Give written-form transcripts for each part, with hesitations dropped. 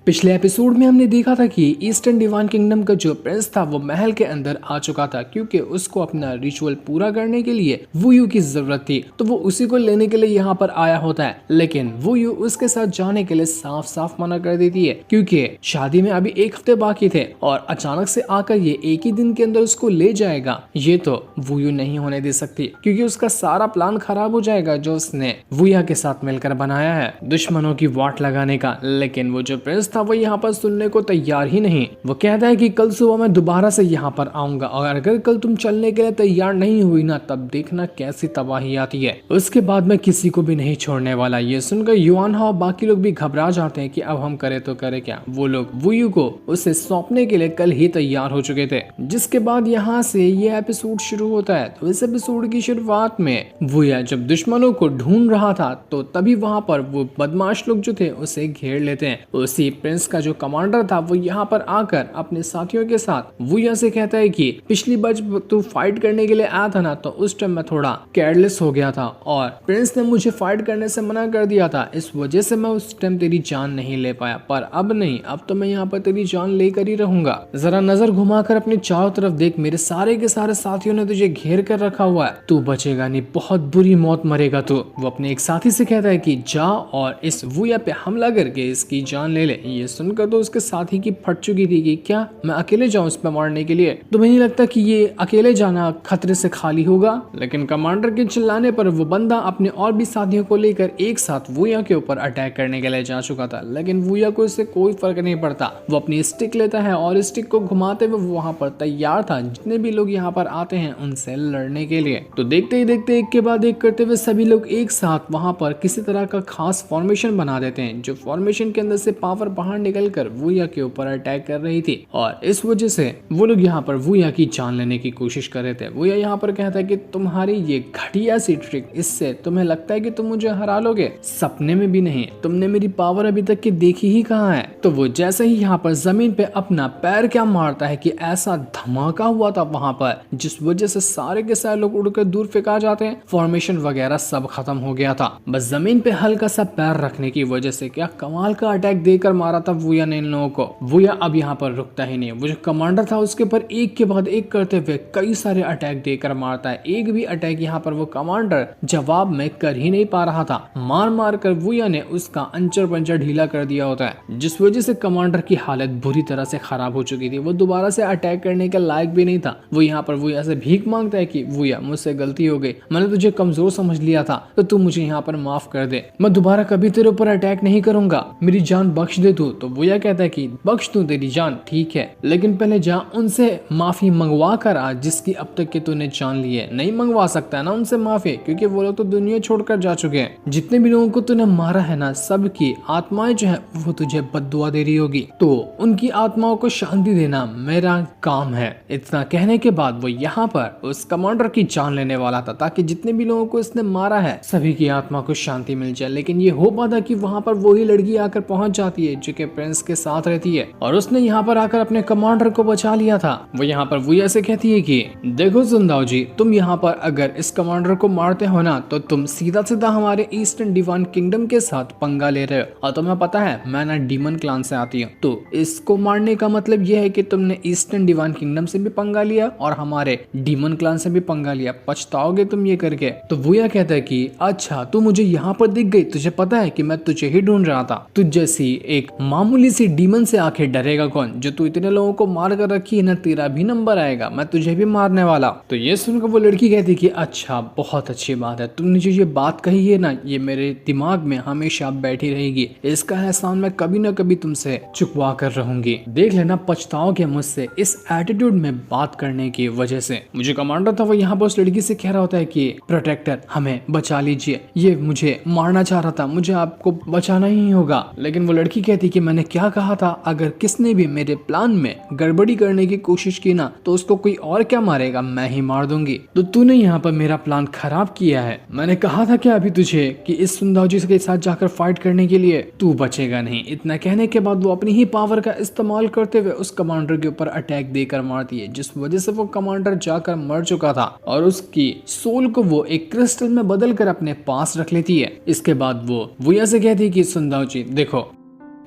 पिछले एपिसोड में हमने देखा था कि ईस्टर्न डिवाइन किंगडम का जो प्रिंस था वो महल के अंदर आ चुका था क्योंकि उसको अपना रिचुअल पूरा करने के लिए वुयू की जरूरत थी। तो वो उसी को लेने के लिए यहाँ पर आया होता है, लेकिन वुयू उसके साथ जाने के लिए साफ साफ मना कर देती है क्योंकि शादी में अभी एक हफ्ते बाकी थे और अचानक से आकर ये एक ही दिन के अंदर उसको ले जाएगा। ये तो वुयू नहीं होने दे सकती क्योंकि उसका सारा प्लान खराब हो जाएगा जो उसने वुया के साथ मिलकर बनाया है दुश्मनों की वाट लगाने का। लेकिन वो जो प्रिंस था वो यहाँ पर सुनने को तैयार ही नहीं। वो कहता है कि कल सुबह मैं दोबारा से यहाँ पर आऊंगा और अगर कल तुम चलने के लिए तैयार नहीं हुई ना तब देखना कैसी तबाही आती है। उसके बाद मैं किसी को भी नहीं छोड़ने वाला। ये सुनकर युआन हाओ बाकी लोग भी घबरा जाते हैं कि अब हम करे तो करे क्या। वो लोग वुयू को उसे सौंपने के लिए कल ही तैयार हो चुके थे। जिसके बाद यहाँ से ये एपिसोड शुरू होता है। तो इस एपिसोड की शुरुआत में वुया जब दुश्मनों को ढूंढ रहा था तो तभी वहां पर वो बदमाश लोग जो थे उसे घेर लेते हैं। उसी प्रिंस का जो कमांडर था वो यहाँ पर आकर अपने साथियों के साथ वुया से कहता है कि पिछली बार जब तू फाइट करने के लिए आया था ना तो उस टाइम मैं थोड़ा केयरलेस हो गया था और प्रिंस ने मुझे फाइट करने से मना कर दिया था, इस वजह से मैं उस टाइम तेरी जान नहीं ले पाया। पर अब नहीं, अब तो मैं यहाँ पर तेरी जान लेकर ही रहूंगा। जरा नजर घुमाकर अपने चारों तरफ देख, मेरे सारे के सारे साथियों ने तुझे घेर कर रखा हुआ है, तू बचेगा नहीं, बहुत बुरी मौत मरेगा तू। वो अपने एक साथी से कहता है कि जा और इस वुया पे हमला करके इसकी जान ले ले। ये सुनकर तो उसके साथी की फट चुकी थी कि क्या मैं अकेले जाऊं इस पे मारने के लिए? तुम्हें नहीं लगता कि ये अकेले जाना खतरे से खाली होगा? लेकिन कमांडर के चिल्लाने पर वो बंदा अपने और भी साथियों को लेकर एक साथ वुया के ऊपर अटैक करने के लिए जा चुका था। लेकिन वुया को इससे कोई फर्क नहीं पड़ता। वो अपनी स्टिक लेता है और स्टिक को घुमाते हुए वहां पर तैयार था जितने भी लोग यहाँ पर आते हैं उनसे लड़ने के लिए। तो देखते ही देखते एक के बाद एक करते हुए सभी लोग एक साथ वहां पर किसी तरह का खास फॉर्मेशन बना देते हैं जो फॉर्मेशन के अंदर से पावर बाहर निकलकर वुया के ऊपर अटैक कर रही थी और इस वजह से वो लोग यहाँ पर वुया की जान लेने की कोशिश कर रहे थे। वुया यहाँ पर कहता है कि तुम्हारी ये घटिया सी ट्रिक, इससे तुम्हें लगता है कि तुम मुझे हरा लोगे? सपने में भी नहीं, तुमने मेरी पावर अभी तक की देखी ही कहाँ है। तो वो जैसे ही यहाँ पर जमीन पे अपना पैर क्या मारता है कि ऐसा धमाका हुआ था वहां पर जिस वजह से सारे के सारे लोग उड़कर दूर फेंका जाते हैं। फॉर्मेशन वगैरह सब खत्म हो गया था, बस जमीन पे हल्का सा पैर रखने की वजह से क्या कमाल का अटैक देकर मारा था वुया ने इन लोगों को। वुया अब यहाँ पर रुकता ही नहीं। वो जो कमांडर था उसके ऊपर एक के बाद एक करते हुए कई सारे अटैक देकर मारता है। एक भी अटैक यहाँ पर वो कमांडर जवाब में कर ही नहीं पा रहा था। मार मार कर वुया ने उसका अंचर पंचर ढीला कर दिया होता है जिस वजह से कमांडर की हालत बुरी तरह से खराब हो चुकी थी। वो दोबारा से अटैक करने के लायक भी नहीं था। वो यहाँ पर वुया से भीख मांगता है कि वुया मुझसे गलती हो गई, मैंने तुझे कमजोर समझ लिया था तो तू मुझे यहाँ पर माफ कर दे, मैं दोबारा कभी तेरे ऊपर अटैक नहीं करूंगा, मेरी जान बख्श दे तू। तो वुया कहता है कि बख्श दूं तेरी जान, ठीक है, लेकिन पहले जा उनसे माफी मंगवा कर आ जिसकी अब तक के तूने जान ली है। नहीं मंगवा सकता है ना उनसे माफी क्योंकि वो लोग तो दुनिया छोड़कर जा चुके हैं। जितने भी लोगों को तूने मारा है ना सबकी आत्माएं जो है वो तुझे बद्दुआ दे रही होगी, तो उनकी आत्माओं को शांति देना मेरा काम है। इतना कहने के बाद वो यहाँ पर उस कमांडर की जान लेने वाला था ताकि जितने भी लोगों को इसने मारा है सभी की आत्मा को शांति मिल जाए। लेकिन ये हो पाता कि वहाँ पर वही लड़की आकर पहुंच जाती है जो कि प्रिंस के साथ रहती है और उसने यहाँ पर आकर अपने कमांडर को बचा लिया था। वो यहाँ पर वुया से कहती है कि देखो सुंदाओ जी, तुम यहाँ पर अगर इस कमांडर को मारते हो ना तो तुम सीधा सीधा हमारे ईस्टर्न डिवाइन किंगडम के साथ पंगा ले रहे हो और तुम्हें पता है मैं ना डीमन क्लान से आती हूँ, तो इसको मारने का मतलब यह है कि तुमने ईस्टर्न डिवाइन किंगडम से भी पंगा लिया और हमारे डीमन क्लान से भी पंगा लिया, पछताओगे तुम ये करके। तो वुया कहता है कि अच्छा तू मुझे यहाँ पर दिख गई, तुझे पता है कि मैं तुझे ही ढूंढ रहा था। तुझ जैसी एक मामूली सी डीमन से आखिर डरेगा कौन? जो तू इतने लोगों को मार कर रखी है ना तेरा भी नंबर आएगा, मैं तुझे भी मारने वाला। तो ये सुनकर वो लड़की कहती कि अच्छा बहुत अच्छी बात है, तुमने जो ये बात कही है ना ये मेरे दिमाग में हमेशा बैठी रहेगी, इसका एहसान मैं कभी ना कभी तुमसे चुकवा कर रहूंगी। देख लेना पछताओगे मुझसे इस एटीट्यूड में बात करने की वजह से। मुझे कमांडर था वो यहाँ पर उस लड़की से कह रहा होता है कि प्रोटेक्टर हमें बचा लीजिए, ये मुझे मारना चाह रहा था, मुझे आपको बचाना ही होगा। लेकिन वो लड़की कहती कि मैंने क्या कहा था, अगर किसने भी मेरे प्लान में गड़बड़ी करने की कोशिश की ना तो उसको कोई और क्या मारेगा, मैं ही मार दूंगी। तो तूने यहाँ पर मेरा प्लान खराब किया है। मैंने कहा था क्या अभी तुझे कि इस सुंदाओ जी के साथ जाकर फाइट करने के लिए, तू बचेगा नहीं। इतना कहने के बाद वो अपनी ही पावर का इस्तेमाल करते हुए उस कमांडर के ऊपर अटैक देकर मारती है जिस वजह से वो कमांडर जाकर मर चुका था और उसकी सोल को वो एक क्रिस्टल में बदल कर अपने पास रख लेती है। इसके बाद वो वुया से कहती है कि सुंदाओ जी देखो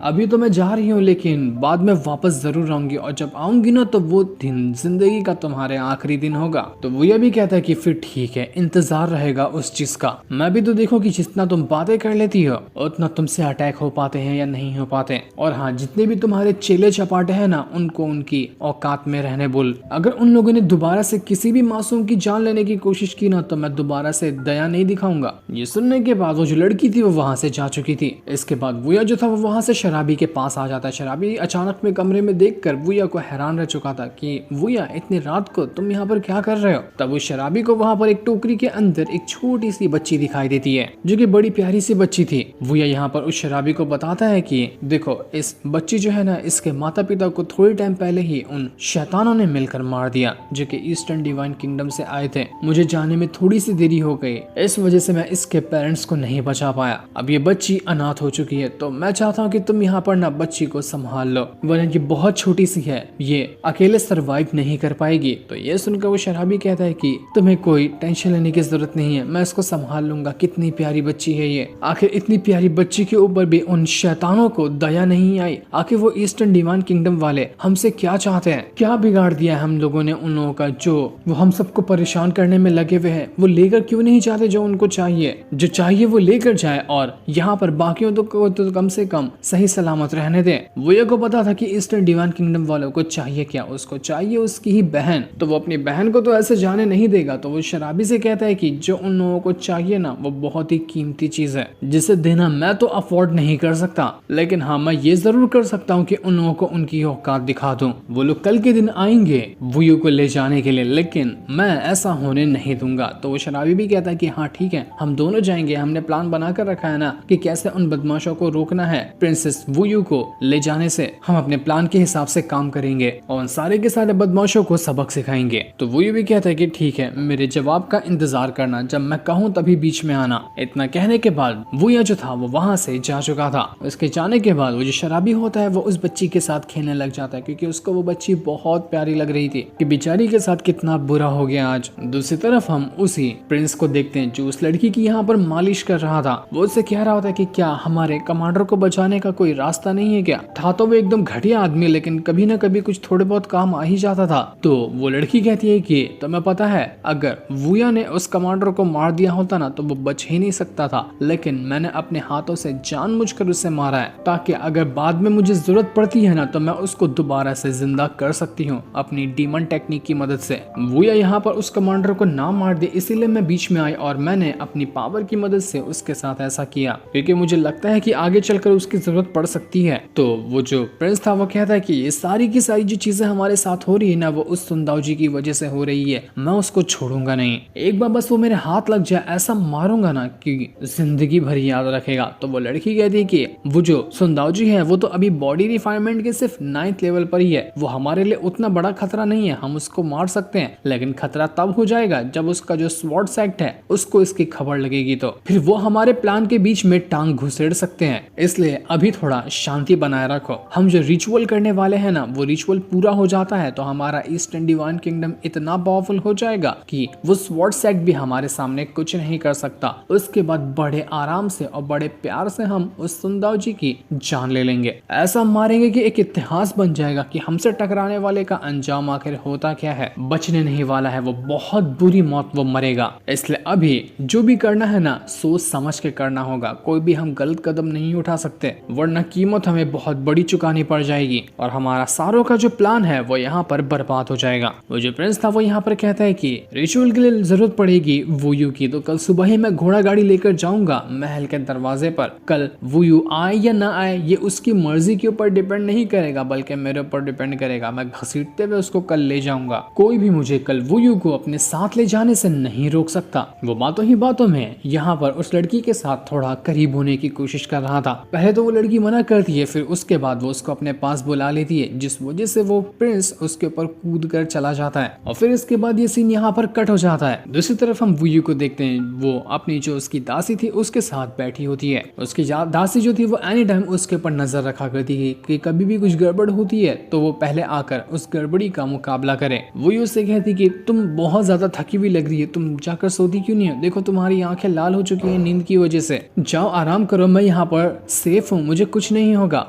अभी तो मैं जा रही हूँ, लेकिन बाद में वापस जरूर आऊंगी, और जब आऊंगी ना तो वो दिन जिंदगी का तुम्हारे आखिरी दिन होगा। तो वो ये भी कहता है कि फिर ठीक है, इंतजार रहेगा उस चीज का। मैं भी तो देखो कि जितना तुम बातें कर लेती हो उतना तुमसे अटैक हो पाते हैं या नहीं हो पाते। और हाँ, जितने भी तुम्हारे चेले चपाटे हैं ना, उनको उनकी औकात में रहने बोल। अगर उन लोगों ने दोबारा से किसी भी मासूम की जान लेने की कोशिश की ना, तो मैं दोबारा से दया नहीं दिखाऊंगा। ये सुनने के बाद वो जो लड़की थी वो वहां से जा चुकी थी। इसके बाद वुया जो था वो वहां से शराबी के पास आ जाता है। शराबी अचानक में कमरे में देखकर वुया को हैरान रह चुका था कि वुया, इतनी रात को तुम यहाँ पर क्या कर रहे हो। तब उस शराबी को वहाँ पर एक टोकरी के अंदर एक छोटी सी बच्ची दिखाई देती है, जो कि बड़ी प्यारी सी बच्ची थी। वुया यहाँ पर उस शराबी को बताता है कि देखो, इस बच्ची जो है ना, इसके माता पिता को थोड़ी टाइम पहले ही उन शैतानों ने मिलकर मार दिया, जो कि ईस्टर्न डिवाइन किंगडम से आए थे। मुझे जाने में थोड़ी सी देरी हो गई, इस वजह से मैं इसके पेरेंट्स को नहीं बचा पाया। अब ये बच्ची अनाथ हो चुकी है, तो मैं चाहता हूँ कि तुम यहाँ पर ना बच्ची को संभाल लो, वरना ये बहुत छोटी सी है, ये अकेले सरवाइव नहीं कर पाएगी। तो ये सुनकर वो शराबी कहता है कि तुम्हें कोई टेंशन लेने की जरूरत नहीं है, मैं इसको संभाल लूंगा। कितनी प्यारी बच्ची है ये। आखिर इतनी प्यारी बच्ची के ऊपर भी उन शैतानों को दया नहीं आई। आखिर वो ईस्टर्न डिवाइन किंगडम वाले हमसे क्या चाहते हैं, क्या बिगाड़ दिया है हम लोगों ने उन लोगों का, जो वो हम सबको परेशान करने में लगे हुए हैं। वो लेकर क्यों नहीं चाहते जो उनको चाहिए, जो चाहिए वो लेकर जाए, और यहाँ पर बाकियों को तो कम से कम सही सलामत रहने दें। वो ये को पता था कि ईस्टर्न डिवाइन किंगडम वालों को चाहिए क्या, उसको चाहिए उसकी ही बहन। तो वो अपनी बहन को तो ऐसे जाने नहीं देगा। तो वो शराबी से कहता है कि जो उन लोगों को चाहिए ना, वो बहुत ही कीमती चीज है, जिसे देना मैं तो अफोर्ड नहीं कर सकता, लेकिन हाँ, मैं ये जरूर कर सकता हूँ कि उन लोगों को उनकी औकात दिखा दूं। वो लोग कल के दिन आएंगे वुयू को ले जाने के लिए, लेकिन मैं ऐसा होने नहीं दूंगा। तो वो शराबी भी कहता है कि हाँ ठीक है, हम दोनों जाएंगे, हमने प्लान बना कर रखा है ना कि कैसे उन बदमाशों को रोकना है, प्रिंसेस वुयू को ले जाने से। हम अपने प्लान के हिसाब से काम करेंगे और उन सारे के सारे बदमाशों को सबक सिखाएंगे। तो वुयू भी कहता है कि ठीक है, मेरे जवाब का इंतजार करना, जब मैं कहूँ तभी बीच में आना। इतना कहने के बाद वुया जो था वो वहां से जा चुका था। उसके जाने के बाद वो जो शराबी होता है वो उस बच्ची के साथ खेलने लग जाता है, क्योंकि उसको वो बच्ची बहुत प्यारी लग रही थी कि बेचारी के साथ कितना बुरा हो गया आज। दूसरी तरफ हम उसी प्रिंस को देखते हैं जो उस लड़की की यहाँ पर मालिश कर रहा था। वो उससे कह रहा होता है कि क्या हमारे कमांडर को बचाने का कोई रास्ता नहीं है क्या। था तो वो एकदम घटिया आदमी, लेकिन कभी ना कभी कुछ थोड़े बहुत काम आ ही जाता था। तो वो लड़की कहती है कि तुम्हें पता है, अगर वुया ने उस कमांडर को मार दिया होता ना तो वो बच ही नहीं सकता था, लेकिन मैंने अपने हाथों से जानबूझकर उसे मारा है, ताकि अगर बाद में मुझे जरूरत पड़ती है ना तो मैं उसको दोबारा से जिंदा कर सकती हूँ अपनी डीमन टेक्निक की मदद से। वुया यहाँ पर उस कमांडर को ना मार दे, इसीलिए मैं बीच में आई और मैंने अपनी पावर की मदद से उसके साथ ऐसा किया, क्योंकि मुझे लगता है कि आगे चलकर उसकी जरूरत पड़ सकती है। तो वो जो प्रिंस था वो कहता है कि ये सारी की सारी जो चीजें हमारे साथ हो रही है ना, वो उस सुंदाव जी की वजह से हो रही है, मैं उसको छोड़ूंगा नहीं। एक बार बस वो मेरे हाथ लग जाए, ऐसा मारूंगा ना कि जिंदगी भर याद रखेगा। तो वो लड़की कहती है कि वो जो सुंदाव जी है वो तो अभी बॉडी रिफाइनमेंट के सिर्फ 9th लेवल पर ही है, वो हमारे लिए उतना बड़ा खतरा नहीं है, हम उसको मार सकते हैं, लेकिन खतरा तब हो जाएगा जब उसका जो स्वॉर्ड सेक्ट है उसको इसकी खबर लगेगी, तो फिर वो हमारे प्लान के बीच में टांग घुसेड़ सकते हैं। इसलिए अभी थोड़ा शांति बनाए रखो। हम जो रिचुअल करने वाले हैं ना, वो रिचुअल पूरा हो जाता है तो हमारा ईस्टर्न डिवाइन किंगडम इतना पावरफुल हो जाएगा कि वो स्वॉर्ड सेक्ट भी हमारे सामने कुछ नहीं कर सकता। उसके बाद बड़े आराम से और बड़े प्यार से हम उस सुंदाव जी की जान ले लेंगे, ऐसा मारेंगे कि एक इतिहास बन जाएगा कि हमसे टकराने वाले का अंजाम आखिर होता क्या है। बचने नहीं वाला है, वो बहुत बुरी मौत वो मरेगा। इसलिए अभी जो भी करना है ना, सोच समझ के करना होगा, कोई भी हम गलत कदम नहीं उठा सकते, वरना कीमत हमें बहुत बड़ी चुकानी पड़ जाएगी और हमारा सारों का जो प्लान है वो यहाँ पर बर्बाद हो जाएगा। वो जो प्रिंस था वो यहाँ पर कहता है कि रिचुअल के लिए जरूरत पड़ेगी वुयू की, तो कल सुबह ही मैं घोड़ा गाड़ी लेकर जाऊंगा महल के दरवाजे पर। कल वुयू आए या ना आए ये उसकी मर्जी के ऊपर डिपेंड नहीं करेगा, बल्कि मेरे ऊपर डिपेंड करेगा। मैं घसीटते हुए उसको कल ले जाऊंगा। कोई भी मुझे कल वुयू को अपने साथ ले जाने से नहीं रोक सकता। वो बातों ही बातों में यहाँ पर उस लड़की के साथ थोड़ा करीब होने की कोशिश कर रहा था। पहले तो वो लड़की मना करती है, फिर उसके बाद वो उसको अपने पास बुला लेती है, जिस वजह से वो प्रिंस उसके ऊपर कूद कर चला जाता है और फिर इसके बाद ये सीन यहाँ पर कट हो जाता है। दूसरी तरफ हम वुयू को देखते हैं, वो अपनी जो उसकी दासी थी उसके साथ बैठी होती है। उसकी दासी जो थी वो एनी टाइम उसके ऊपर नजर रखा करती है कि कभी भी कुछ गड़बड़ होती है तो वो पहले आकर उस गड़बड़ी का मुकाबला करे। वुयू उससे कहती कि तुम बहुत ज्यादा थकी हुई लग रही है, तुम जाकर सोती क्यों नहीं हो, देखो तुम्हारी आंखें लाल हो चुकी हैं नींद की वजह से, जाओ आराम करो, मैं यहाँ पर सेफ हूँ, मुझे कुछ नहीं होगा।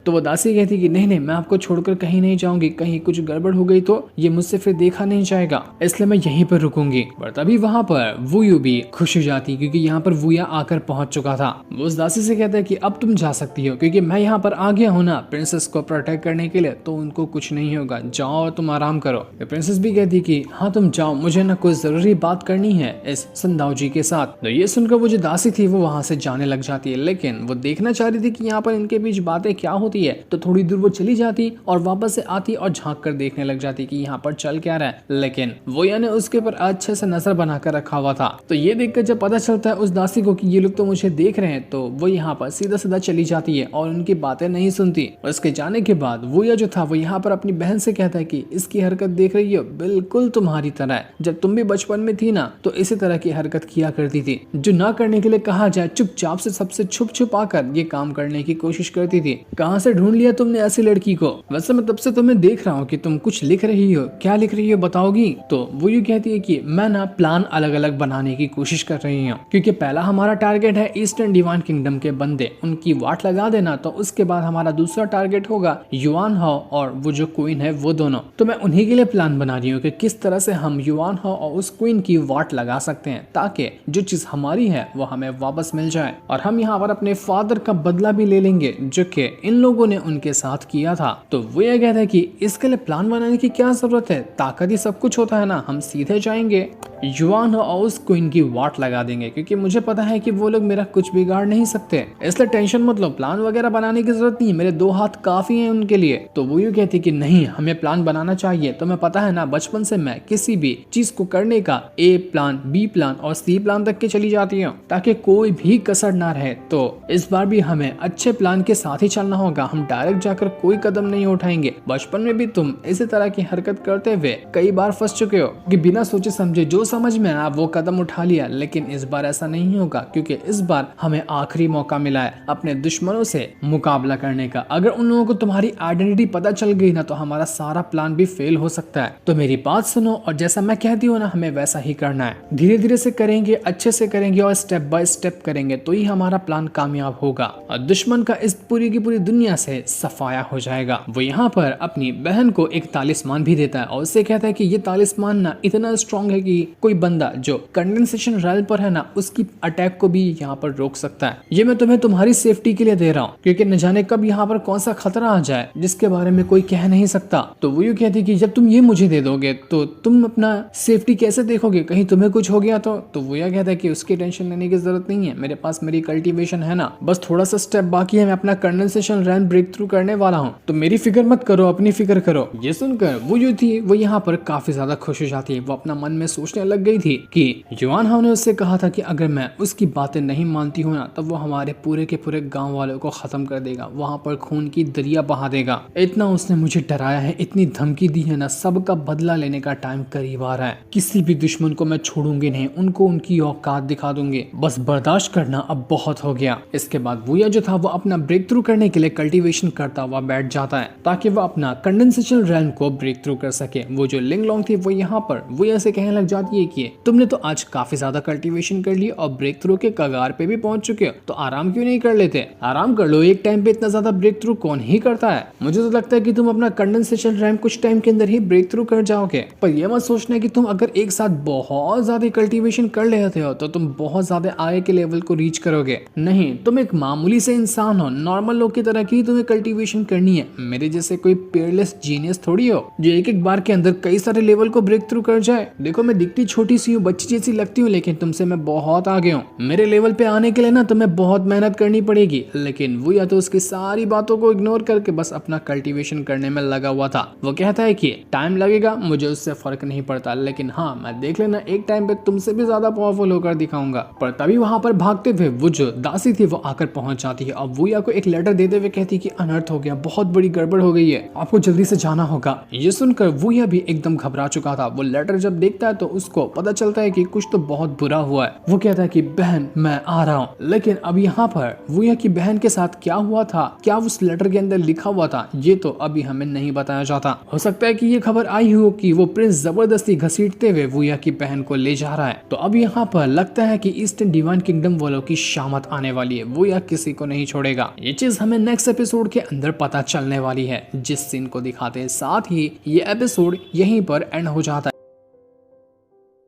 तो वो दासी कहती कि नहीं नहीं, मैं आपको छोड़कर कहीं नहीं जाऊंगी, कहीं कुछ गड़बड़ हो गई तो ये मुझसे फिर देखा नहीं जाएगा, इसलिए मैं यहीं पर रुकूंगी। पर तभी वहाँ पर वुयू भी खुश हो जाती क्योंकि यहाँ पर वुया आकर पहुंच चुका था। वो उस दासी से कहता है कि अब तुम जा सकती हो क्योंकि मैं यहाँ पर आ गया हूँ ना प्रिंसेस को प्रोटेक्ट करने के लिए, तो उनको कुछ नहीं होगा, जाओ और तुम आराम करो। प्रिंसेस भी कहती कि हाँ तुम जाओ, मुझे ना कोई जरूरी बात करनी है इस संदाओ जी के साथ। तो ये सुनकर वो जो दासी थी वो वहां से जाने लग जाती है, लेकिन वो देखना चाह रही थी कि यहाँ पर इनके बीच बातें क्या होती है। तो थोड़ी दूर वो चली जाती और वापस से आती और झांक कर देखने लग जाती कि यहाँ पर चल क्या रहा है, लेकिन वो यानी उसके ऊपर अच्छे से नजर बनाकर रखा हुआ था। तो ये देखकर जब पता चलता है उस दासी को कि ये लोग तो मुझे देख रहे हैं, तो वो यहाँ पर सीधा सीधा चली जाती है और उनकी बातें नहीं सुनती। उसके जाने के बाद वो जो था वो यहाँ पर अपनी बहन से कहता है कि इसकी हरकत देख रही हो, बिल्कुल तुम्हारी तरह है, जब तुम भी बचपन में थी ना तो इसी तरह की हरकत किया करती थी, जो ना करने के लिए कहा जाए चुपचाप से सबसे छुप छुप आकर ये काम करने की कोशिश करती थी। कहाँ से ढूंढ लिया तुमने ऐसी लड़की को? वैसे मैं तब से तुम्हें देख रहा हूँ कि तुम कुछ लिख रही हो, क्या लिख रही हो बताओगी? तो वो यूँ कहती है कि मैं ना प्लान अलग अलग बनाने की कोशिश कर रही हूँ, क्योंकि पहला हमारा टारगेट है ईस्टर्न डिवाइन किंगडम के बंदे, उनकी वाट लगा देना। तो उसके बाद हमारा दूसरा टारगेट होगा युआन हाओ और वो जो क्वीन है वो दोनों। तो मैं उन्हीं के लिए प्लान बना रही हूँ कि किस तरह से हम युआन हाओ और उस क्वीन की वाट लगा सकते हैं ताकि जो चीज हमारी है वो हमें वापस मिल जाए और हम यहाँ पर अपने फादर का बदला भी ले लेंगे जो कि इन लोगों ने उनके साथ किया था। तो वो ये कहता है कि इसके लिए प्लान बनाने की क्या जरूरत है, ताकत ही सब कुछ होता है ना, हम सीधे जाएंगे युआन और उस क्वीन की वाट लगा देंगे, क्योंकि मुझे पता है कि वो लोग मेरा कुछ बिगाड़ नहीं सकते, इसलिए टेंशन मत लो, प्लान वगैरह बनाने की जरूरत नहीं है, मेरे 2 हाथ काफी हैं उनके लिए। तो वो यूँ कहती कि नहीं, हमें प्लान बनाना चाहिए। तो मैं पता है ना, बचपन से मैं किसी भी चीज को करने का A प्लान, B प्लान और C प्लान तक के चली जाती हूँ ताकि कोई भी कसर ना रहे। तो इस बार भी हमें अच्छे प्लान के साथ ही चलना होगा, हम डायरेक्ट जाकर कोई कदम नहीं उठाएंगे। बचपन में भी तुम इसी तरह की हरकत करते हुए कई बार फंस चुके हो कि बिना सोचे समझे जो समझ में आया वो कदम उठा लिया, लेकिन इस बार ऐसा नहीं होगा क्योंकि इस बार हमें आखिरी मौका मिला है अपने दुश्मनों से मुकाबला करने का। अगर उन लोगों को तुम्हारी आइडेंटिटी पता चल गई ना तो हमारा सारा प्लान भी फेल हो सकता है। तो मेरी बात सुनो और जैसा मैं कहती हूँ ना हमें वैसा ही करना है, धीरे धीरे से करेंगे, अच्छे से करेंगे और स्टेप बाय स्टेप करेंगे तो ही हमारा प्लान कामयाब होगा और दुश्मन का इस पूरी की पूरी दुनिया से सफाया हो जाएगा। वो यहाँ पर अपनी बहन को एक तालिस्मान भी देता है और उससे कहता है कि ये तालिस्मान ना इतना स्ट्रॉन्ग है कि कोई बंदा जो कंडेंसेशन रैल पर है ना उसकी अटैक को भी यहाँ पर रोक सकता है। ये मैं तुम्हें तुम्हारी सेफ्टी के लिए दे रहा हूँ क्योंकि न जाने कब यहाँ पर कौन सा खतरा आ जाए जिसके बारे में कोई कह नहीं सकता। तो वो यूँ कहती कि जब तुम ये मुझे दे दोगे तो तुम अपना सेफ्टी कैसे देखोगे, कहीं तुम्हें कुछ हो गया तो वो यह कहता है कि उसकी टेंशन लेने की जरूरत नहीं है, मेरे पास मेरी कल्टीवेशन है ना, बस थोड़ा सा स्टेप बाकी है, मैं अपना कंडेंसेशन रैन ब्रेक थ्रू करने वाला हूँ, तो मेरी फिक्र मत करो, अपनी फिक्र करो। ये सुनकर वो जो थी वो यहाँ पर काफी ज्यादा खुश हो जाती है। वो अपना मन में सोचने लग गई थी कि युआन हाओ ने उससे कहा था कि अगर मैं उसकी बातें नहीं मानती हूँ ना तो वो हमारे पूरे के पूरे गांव वालों को खत्म कर देगा, वहां पर खून की दरिया बहा देगा। इतना उसने मुझे डराया है, इतनी धमकी दी है ना, सबका बदला लेने का टाइम करीब आ रहा है। किसी भी दुश्मन को मैं छोड़ूंगी नहीं, उनको उनकी औकात दिखा दूंगी, बस बर्दाश्त करना अब बहुत हो गया। इसके बाद वुया जो था वो अपना ब्रेक थ्रू करने के लिए कल्टीवेशन करता हुआ बैठ जाता है ताकि वो अपना कंडेंसेशन रैन को ब्रेक थ्रू कर सके। वो जो लिंगलोंग थी वो यहाँ पर वुया से कहने लग जाती है कि तुमने तो आज काफी ज्यादा कल्टीवेशन कर ली और ब्रेक थ्रू के कगार पे भी पहुंच चुके हो, तो आराम क्यों नहीं कर लेते? आराम कर लो, एक टाइम पे इतना ज्यादा ब्रेक थ्रू कौन ही करता है। मुझे तो लगता है कि तुम अपना कंडेंसेशन रैम कुछ टाइम के अंदर ही ब्रेक थ्रू कर जाओगे। पर यह मत सोचना कि तुम अगर एक साथ बहुत ज्यादा कल्टीवेशन कर लेते हो तो तुम बहुत ज्यादा आगे के लेवल को रीच करोगे। नहीं, तुम एक मामूली से इंसान हो, नॉर्मल लोग की तरह की तुम्हें कल्टीवेशन करनी है। मेरे जैसे कोई पेयरलेस जीनियस थोड़ी हो जो एक बार के अंदर कई सारे लेवल को ब्रेक थ्रू कर जाए। देखो मैं दिखती छोटी सी हूँ, बच्ची जैसी लगती हूँ, लेकिन तुमसे मैं बहुत आगे हूँ। मेरे लेवल पे आने के लिए ना तुम्हें बहुत मेहनत करनी पड़ेगी। लेकिन वो या तो उसकी सारी बातों को इग्नोर करके बस अपना कल्टीवेशन करने में लगा हुआ था। वो कहता है कि टाइम लगेगा, मुझे उससे फर्क नहीं पड़ता, लेकिन हाँ मैं देख लेना एक टाइम पे तुमसे भी ज्यादा पावरफुल होकर दिखाऊंगा। पर तभी वहां पर भागते हुए वो जो दासी थी वो आकर पहुंच जाती है और वुया को एक लेटर देते हुए कहती है कि अनर्थ हो गया, बहुत बड़ी गड़बड़ हो गई है, आपको जल्दी से जाना होगा। ये सुनकर वुया भी एकदम घबरा चुका था। वो लेटर जब देखता है तो उसको को पता चलता है कि कुछ तो बहुत बुरा हुआ है। वो कहता है कि बहन मैं आ रहा हूँ, लेकिन अब यहाँ पर वुया की बहन के साथ क्या हुआ था, क्या उस लेटर के अंदर लिखा हुआ था, ये तो अभी हमें नहीं बताया जाता। हो सकता है कि ये खबर आई हो कि वो प्रिंस जबरदस्ती घसीटते हुए वुया की बहन को ले जा रहा है। तो अब यहाँ पर लगता है कि ईस्टर्न डिवाइन किंगडम वालों की शामत आने वाली है, वुया किसी को नहीं छोड़ेगा। ये चीज हमें नेक्स्ट एपिसोड के अंदर पता चलने वाली है, जिस सीन को दिखाते हैं। साथ ही ये एपिसोड यहीं पर एंड हो जाता है।